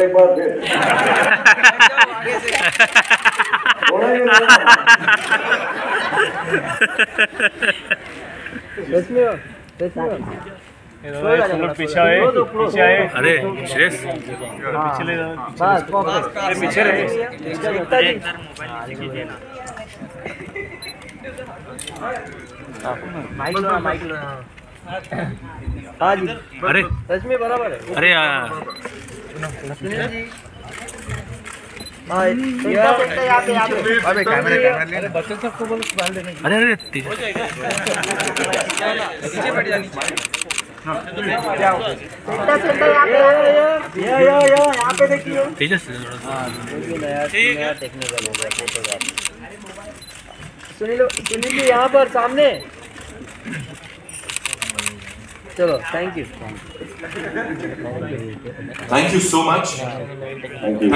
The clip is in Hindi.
एक बार फिर पीछे आए। अरे श्रेयस पीछे ले जाओ। बस पीछे रहे। माइक लो हाँ जी। अरे सच में बराबर है। अरे सुनील जी यहाँ पे अरे कैमरा बच्चों सबको बोलो डाल देने। अरे अरे यहाँ पे देखिए। तेजस नया टेक्निकल हो गया फोटोग्राफ। सुनील जी यहाँ पर सामने। चलो thank you Thank you so much. Thank you.